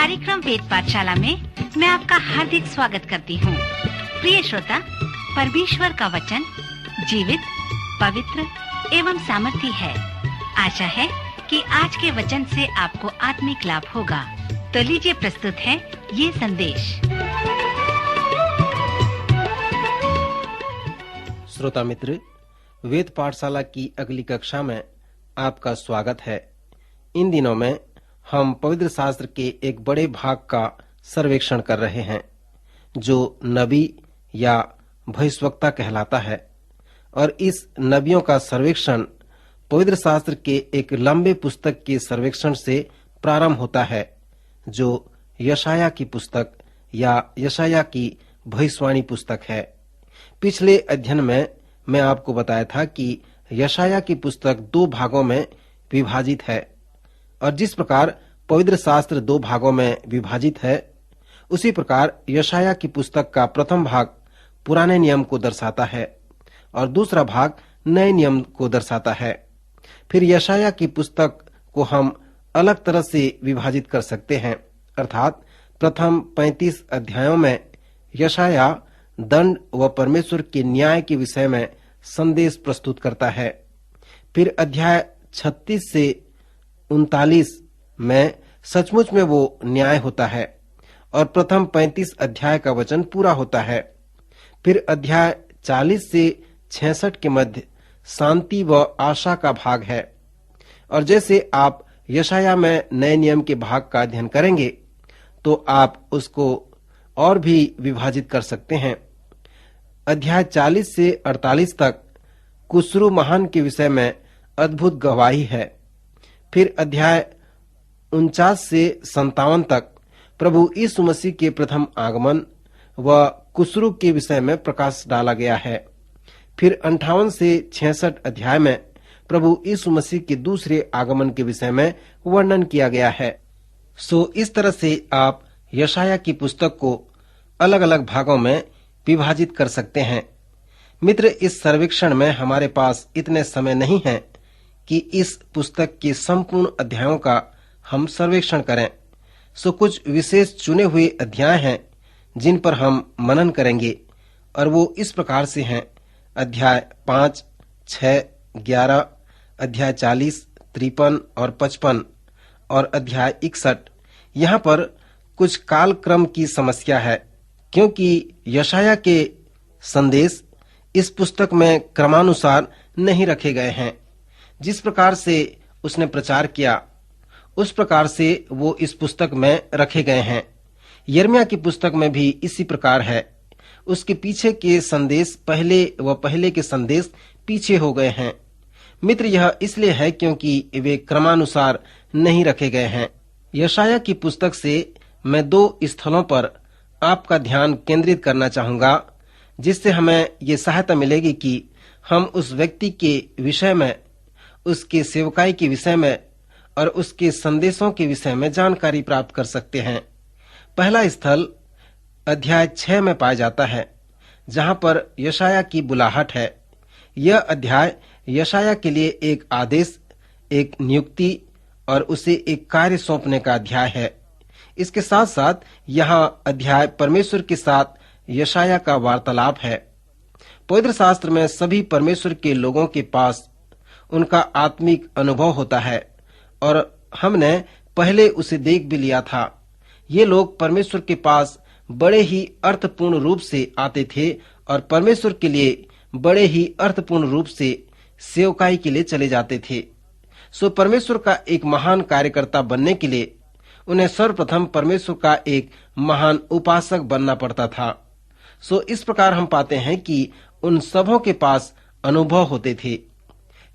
कार्यक्रम वेद पाठशाला में मैं आपका हार्दिक स्वागत करती हूँ। प्रिय श्रोता, परमेश्वर का वचन जीवित, पवित्र एवं सामर्थी है। आशा है कि आज के वचन से आपको आत्मिक लाभ होगा। तो लीजिए प्रस्तुत है ये संदेश। श्रोता मित्र, वेद पाठशाला की अगली कक्षा में आपका स्वागत है। इन दिनों में हम पवित्र शास्त्र के एक बड़े भाग का सर्वेक्षण कर रहे हैं, जो नबी या भविष्यवक्ता कहलाता है। और इस नबियों का सर्वेक्षण पवित्र शास्त्र के एक लंबे पुस्तक के सर्वेक्षण से प्रारंभ होता है, जो यशाया की पुस्तक या यशाया की भविष्यवाणी पुस्तक है। पिछले अध्ययन में मैं आपको बताया था कि यशाया की पुस्तक दो भागों में विभाजित है, और जिस प्रकार पवित्र शास्त्र दो भागों में विभाजित है, उसी प्रकार यशाया की पुस्तक का प्रथम भाग पुराने नियम को दर्शाता है और दूसरा भाग नए नियम को दर्शाता है। फिर यशाया की पुस्तक को हम अलग तरह से विभाजित कर सकते हैं, अर्थात प्रथम 35 अध्यायों में यशाया दंड व परमेश्वर के न्याय के विषय में संदेश प्रस्तुत करता है। फिर अध्याय 36 से 39 में सचमुच में वो न्याय होता है और प्रथम 35 अध्याय का वचन पूरा होता है। फिर अध्याय 40 से 66 के मध्य शांति व आशा का भाग है। और जैसे आप यशाया में नए नियम के भाग का अध्ययन करेंगे तो आप उसको और भी विभाजित कर सकते हैं। अध्याय 40 से 48 तक कुस्रू महान के विषय में अद्भुत गवाही है। फिर अध्याय 49 से 57 तक प्रभु यीशु मसीह के प्रथम आगमन व कुस्रू के विषय में प्रकाश डाला गया है। फिर 58 से 66 अध्याय में प्रभु यीशु मसीह के दूसरे आगमन के विषय में वर्णन किया गया है। इस तरह से आप यशाया की पुस्तक को अलग अलग भागों में विभाजित कर सकते हैं। मित्र, इस सर्वेक्षण में हमारे पास इतने समय नहीं है कि इस पुस्तक के संपूर्ण अध्यायों का हम सर्वेक्षण करें। कुछ विशेष चुने हुए अध्याय हैं जिन पर हम मनन करेंगे, और वो इस प्रकार से हैं: अध्याय 5, 6, 11, अध्याय 40, 53 और 55 और अध्याय 61। यहाँ पर कुछ कालक्रम की समस्या है, क्योंकि यशाया के संदेश इस पुस्तक में क्रमानुसार नहीं रखे गए हैं। जिस प्रकार से उसने प्रचार किया उस प्रकार से वो इस पुस्तक में रखे गए हैं। यिर्मयाह की पुस्तक में भी इसी प्रकार है। उसके पीछे के संदेश पहले व पहले के संदेश पीछे हो गए हैं। मित्र, यह इसलिए है क्योंकि वे क्रमानुसार नहीं रखे गए हैं। यशाया की पुस्तक से मैं दो स्थलों पर आपका ध्यान केंद्रित करना चाहूंगा, जिससे हमें ये सहायता मिलेगी कि हम उस व्यक्ति के विषय में, उसके सेवकाई के विषय में और उसके संदेशों के विषय में जानकारी प्राप्त कर सकते हैं। पहला स्थल अध्याय 6 में पाया जाता है, जहां पर यशाया की बुलाहट है। यह अध्याय यशाया के लिए एक आदेश, एक नियुक्ति और उसे एक कार्य सौंपने का अध्याय है। इसके साथ साथ यहाँ अध्याय परमेश्वर के साथ यशाया का वार्तालाप है। पवित्र शास्त्र में सभी परमेश्वर के लोगों के पास उनका आत्मिक अनुभव होता है, और हमने पहले उसे देख भी लिया था। ये लोग परमेश्वर के पास बड़े ही अर्थपूर्ण रूप से आते थे और परमेश्वर के लिए बड़े ही अर्थपूर्ण रूप से सेवकाई के लिए चले जाते थे। परमेश्वर का एक महान कार्यकर्ता बनने के लिए उन्हें सर्वप्रथम परमेश्वर का एक महान उपासक बनना पड़ता था। इस प्रकार हम पाते हैं कि उन सबों के पास अनुभव होते थे।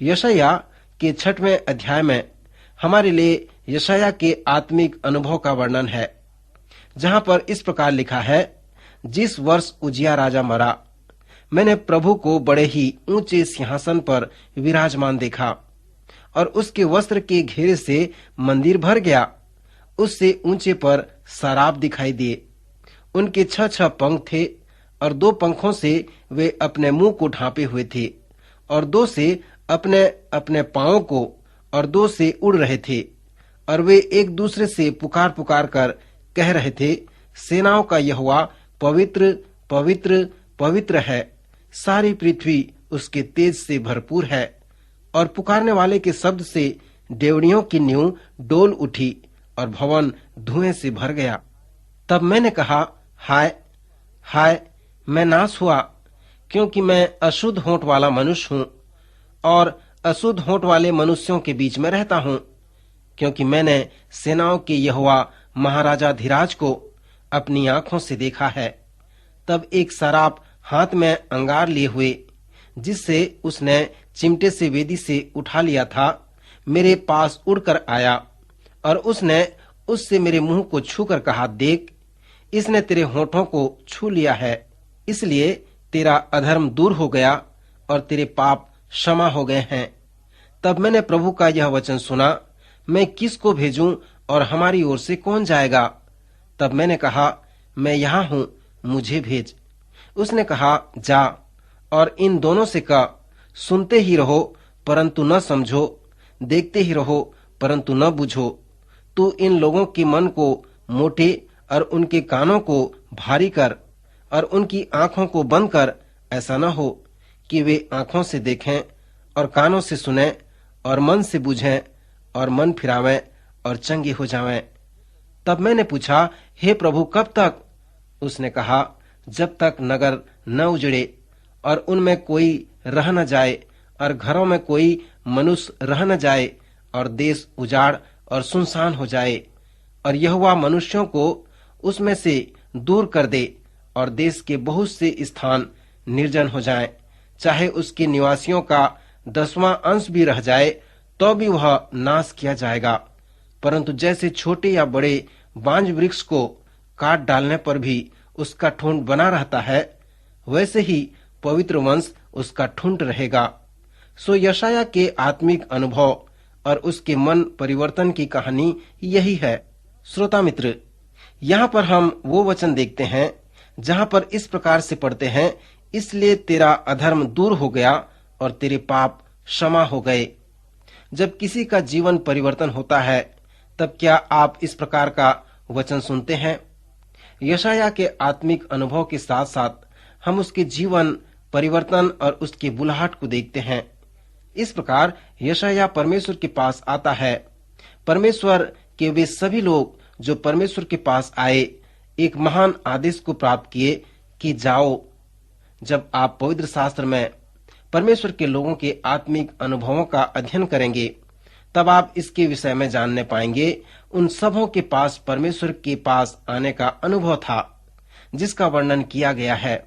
यशाया के 6वें अध्याय में हमारे लिए यशाया के आत्मिक अनुभव का वर्णन है, जहां पर इस प्रकार लिखा है: जिस वर्ष उजिया राजा मरा, मैंने प्रभु को बड़े ही ऊंचे सिंहासन पर विराजमान देखा, और उसके वस्त्र के घेरे से मंदिर भर गया। उससे ऊंचे पर सराब दिखाई दिए। उनके 6 पंख थे, और 2 पंखों से वे अपने मुंह को ढांपे हुए थे, और 2 से अपने अपने पांवों को, और 2 से उड़ रहे थे। और वे एक दूसरे से पुकार पुकार कर कह रहे थे, सेनाओं का यहोवा पवित्र पवित्र पवित्र है, सारी पृथ्वी उसके तेज से भरपूर है। और पुकारने वाले के शब्द से डेवड़ियों की नींव डोल उठी और भवन धुएं से भर गया। तब मैंने कहा, हाय हाय, मैं नाश हुआ, क्योंकि मैं अशुद्ध होंठ वाला मनुष्य हूँ और अशुद्ध होंठ वाले मनुष्यों के बीच में रहता हूँ, क्योंकि मैंने सेनाओं के यहोवा महाराजा धीराज को अपनी आंखों से देखा है। तब एक सराप हाथ में अंगार लिए हुए, जिससे उसने चिमटे से वेदी से उठा लिया था, मेरे पास उड़कर आया और उसने उससे मेरे मुंह को छूकर कहा, देख, इसने तेरे होठों को छू लिया है, इसलिए तेरा अधर्म दूर हो गया और तेरे पाप क्षमा हो गए हैं। तब मैंने प्रभु का यह वचन सुना, मैं किसको भेजूं और हमारी ओर से कौन जाएगा? तब मैंने कहा, मैं यहाँ हूँ, मुझे भेज। उसने कहा, जा और इन दोनों से कह, सुनते ही रहो परंतु न समझो, देखते ही रहो परंतु न बुझो। तू इन लोगों के मन को मोटे और उनके कानों को भारी कर और उनकी आंखों को बंद कर, ऐसा न हो कि वे आंखों से देखें और कानों से सुनें और मन से बुझें और मन फिरावें और चंगे हो जावें। तब मैंने पूछा, हे प्रभु, कब तक? उसने कहा, जब तक नगर न उजड़े और उनमें कोई रह न जाए और घरों में कोई मनुष्य रह न जाए और देश उजाड़ और सुनसान हो जाए और यहोवा मनुष्यों को उसमें से दूर कर दे और देश के बहुत से स्थान निर्जन हो जाएं। चाहे उसके निवासियों का 10वां अंश भी रह जाए तो भी वह नाश किया जाएगा। परंतु जैसे छोटे या बड़े बांज वृक्ष को काट डालने पर भी उसका ठूंठ बना रहता है, वैसे ही पवित्र वंश उसका ठूंठ रहेगा। सो यशाया के आत्मिक अनुभव और उसके मन परिवर्तन की कहानी यही है। श्रोता मित्र, यहाँ पर हम वो वचन देखते हैं जहाँ पर इस प्रकार से पढ़ते हैं, इसलिए तेरा अधर्म दूर हो गया और तेरे पाप क्षमा हो गए। जब किसी का जीवन परिवर्तन होता है, तब क्या आप इस प्रकार का वचन सुनते हैं? यशाया के आत्मिक अनुभव के साथ साथ हम उसके जीवन परिवर्तन और उसके बुलाहट को देखते हैं। इस प्रकार यशाया परमेश्वर के पास आता है। परमेश्वर के वे सभी लोग जो परमेश्वर के पास आए, एक महान आदेश को प्राप्त किए कि जाओ। जब आप पवित्र शास्त्र में परमेश्वर के लोगों के आत्मिक अनुभवों का अध्ययन करेंगे, तब आप इसके विषय में जानने पाएंगे। उन सबों के पास परमेश्वर के पास आने का अनुभव था, जिसका वर्णन किया गया है।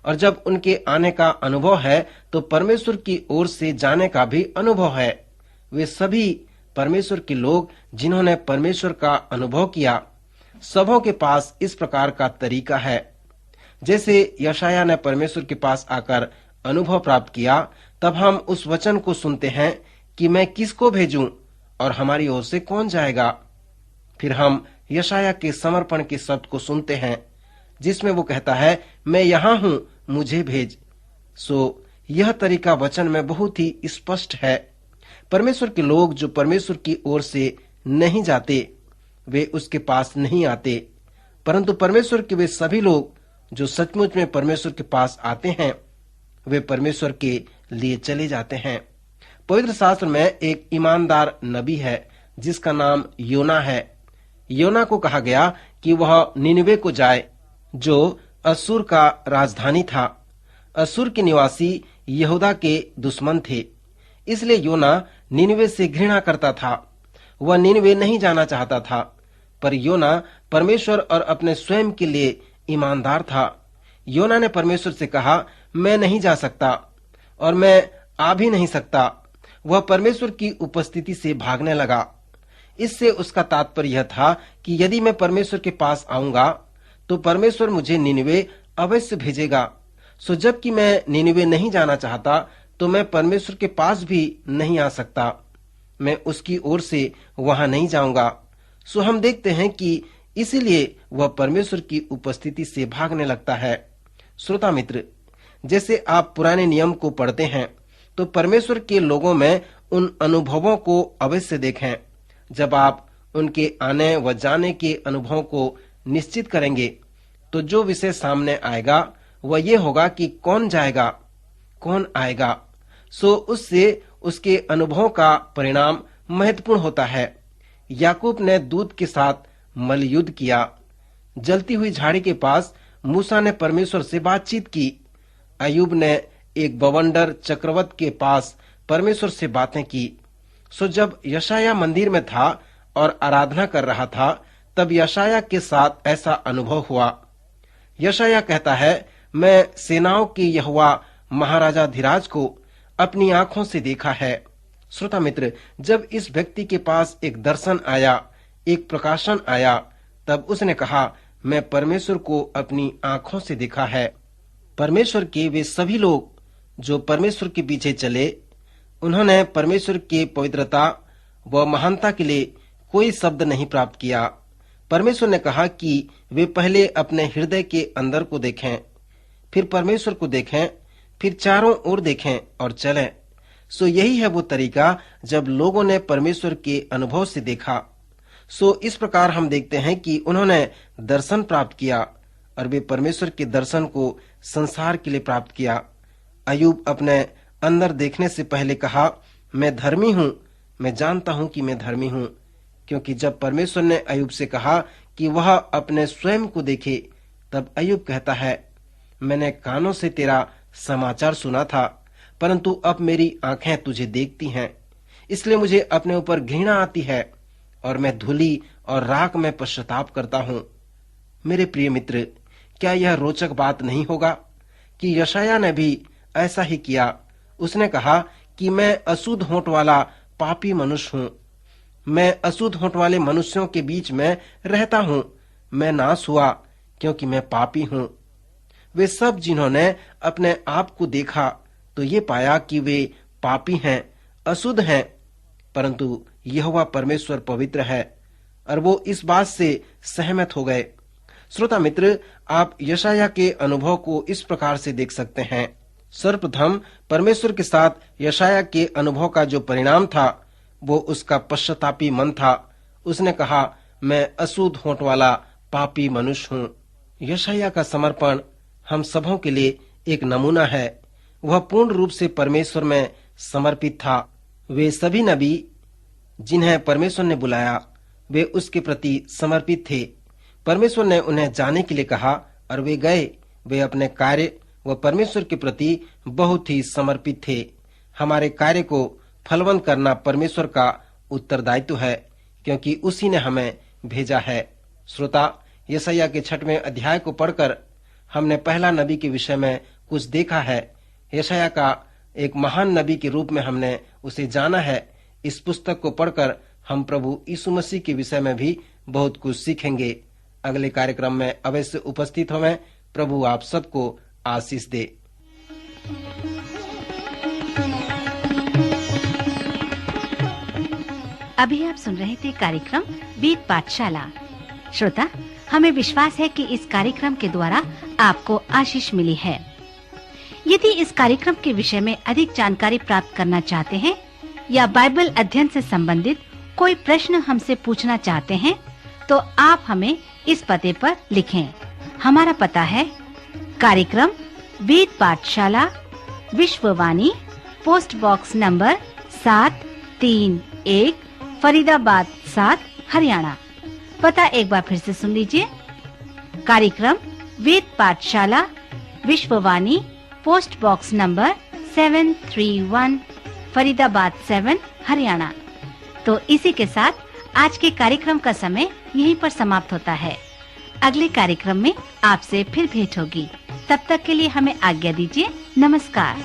और जब उनके आने का अनुभव है, तो परमेश्वर की ओर से जाने का भी अनुभव है। वे सभी परमेश्वर के लोग जिन्होंने परमेश्वर का अनुभव किया, सबों के पास इस प्रकार का तरीका है। जैसे यशाया ने परमेश्वर के पास आकर अनुभव प्राप्त किया, तब हम उस वचन को सुनते हैं कि मैं किसको भेजूं और हमारी ओर से कौन जाएगा। फिर हम यशाया के समर्पण के शब्द को सुनते हैं, जिसमें वो कहता है, मैं यहाँ हूँ, मुझे भेज। सो यह तरीका वचन में बहुत ही स्पष्ट है। परमेश्वर के लोग जो परमेश्वर की ओर से नहीं जाते, वे उसके पास नहीं आते, परंतु परमेश्वर के वे सभी लोग जो सचमुच में परमेश्वर के पास आते हैं, वे परमेश्वर के लिए चले जाते हैं। पवित्र शास्त्र में एक ईमानदार नबी है जिसका नाम योना है। योना को कहा गया कि वह निनवे को जाए, जो असूर का राजधानी था। असूर के निवासी यहूदा के दुश्मन थे, इसलिए योना निनवे से घृणा करता था। वह निनवे नहीं जाना चाहता था, पर योना परमेश्वर और अपने स्वयं के लिए ईमानदार था। योना ने परमेश्वर से कहा, मैं नहीं जा सकता और मैं आ भी नहीं सकता। वह परमेश्वर की उपस्थिति से भागने लगा। इससे उसका तात्पर्य यह था कि यदि मैं परमेश्वर के पास आऊंगा तो परमेश्वर मुझे निनवे अवश्य भेजेगा। सो जबकि मैं निनवे नहीं जाना चाहता, तो मैं परमेश्वर के पास भी नहीं आ सकता। मैं उसकी ओर से वहां नहीं जाऊंगा। सो हम देखते हैं कि इसीलिए वह परमेश्वर की उपस्थिति से भागने लगता है। श्रोता मित्र, जैसे आप पुराने नियम को पढ़ते हैं, तो परमेश्वर के लोगों में उन अनुभवों को अवश्य देखें। जब आप उनके आने व जाने के अनुभवों को निश्चित करेंगे तो जो विषय सामने आएगा वह ये होगा कि कौन जाएगा, कौन आएगा। सो उससे उसके अनुभव का परिणाम महत्वपूर्ण होता है। याकूब ने दूत के साथ मल्लयुद्ध किया। जलती हुई झाड़ी के पास मूसा ने परमेश्वर से बातचीत की। अय्यूब ने एक बवंडर चक्रवर्ती के पास परमेश्वर से बातें की। सो जब यशाया मंदिर में था और आराधना कर रहा था, तब यशाया के साथ ऐसा अनुभव हुआ। यशाया कहता है, मैं सेनाओं के यहोवा महाराजा धीराज को अपनी आंखों से देखा है। श्रोता मित्र, जब इस व्यक्ति के पास एक दर्शन आया, एक प्रकाशन आया, तब उसने कहा, मैं परमेश्वर को अपनी आंखों से देखा है। परमेश्वर के वे सभी लोग जो परमेश्वर के पीछे चले, उन्होंने परमेश्वर के पवित्रता व महानता के लिए कोई शब्द नहीं प्राप्त किया। परमेश्वर ने कहा कि वे पहले अपने हृदय के अंदर को देखें, फिर परमेश्वर को देखें, फिर चारों ओर देखें और चलें। सो यही है वो तरीका जब लोगों ने परमेश्वर के अनुभव से देखा। सो इस प्रकार हम देखते हैं कि उन्होंने दर्शन प्राप्त किया और वे परमेश्वर के दर्शन को संसार के लिए प्राप्त किया। अय्यूब अपने अंदर देखने से पहले कहा, मैं धर्मी हूँ, मैं जानता हूँ कि मैं धर्मी हूँ। क्योंकि जब परमेश्वर ने अय्यूब से कहा कि वह अपने स्वयं को देखे, तब अय्यूब कहता है, मैंने कानों से तेरा समाचार सुना था, परंतु अब मेरी आंखें तुझे देखती हैं, इसलिए मुझे अपने ऊपर घृणा आती है और मैं धूली और राख में पश्चाताप करता हूँ। मेरे प्रिय मित्र, क्या यह रोचक बात नहीं होगा कि यशाया ने भी ऐसा ही किया। उसने कहा कि मैं अशुद्ध होंठ वाला पापी मनुष्य हूँ, मैं अशुद्ध होंठ वाले मनुष्यों के बीच में रहता हूँ, मैं नाश हुआ क्योंकि मैं पापी हूँ। वे सब जिन्होंने अपने आप को देखा तो ये पाया कि वे पापी हैं, अशुद्ध हैं, परंतु यहोवा परमेश्वर पवित्र है और वो इस बात से सहमत हो गए। श्रोता मित्र, आप यशाया के अनुभव को इस प्रकार से देख सकते हैं। सर्वप्रथम परमेश्वर के साथ यशाया के अनुभव का जो परिणाम था वो उसका पश्चातापी मन था। उसने कहा, मैं अशुद्ध होंठ वाला पापी मनुष्य हूँ। यशाया का समर्पण हम सबों के लिए एक नमूना है। वह पूर्ण रूप से परमेश्वर में समर्पित था। वे सभी नबी जिन्हें परमेश्वर ने बुलाया, वे उसके प्रति समर्पित थे। परमेश्वर ने उन्हें जाने के लिए कहा और वे गए। वे अपने कार्य व परमेश्वर के प्रति बहुत ही समर्पित थे। हमारे कार्य को फलवंत करना परमेश्वर का उत्तरदायित्व है, क्योंकि उसी ने हमें भेजा है। श्रोता, यशाया के 6वें अध्याय को पढ़कर हमने पहला नबी के विषय में कुछ देखा है। यशाया का एक महान नबी के रूप में हमने उसे जाना है। इस पुस्तक को पढ़कर हम प्रभु यीशु मसीह के विषय में भी बहुत कुछ सीखेंगे। अगले कार्यक्रम में अवश्य उपस्थित होवें। प्रभु आप सबको आशीष दे। अभी आप सुन रहे थे कार्यक्रम वेद पाठशाला। श्रोता, हमें विश्वास है कि इस कार्यक्रम के द्वारा आपको आशीष मिली है। यदि इस कार्यक्रम के विषय में अधिक जानकारी प्राप्त करना चाहते हैं या बाइबल अध्ययन से संबंधित कोई प्रश्न हमसे पूछना चाहते हैं, तो आप हमें इस पते पर लिखें। हमारा पता है कार्यक्रम Ved Pathshala, Vishwavani, post box number 731, Faridabad 7, Haryana. पता एक बार फिर से सुन लीजिए। कार्यक्रम Ved Pathshala, Vishwavani, post box number 731, Faridabad 7, Haryana. तो इसी के साथ आज के कार्यक्रम का समय यहीं पर समाप्त होता है। अगले कार्यक्रम में आपसे फिर भेंट होगी। तब तक के लिए हमें आज्ञा दीजिए। नमस्कार।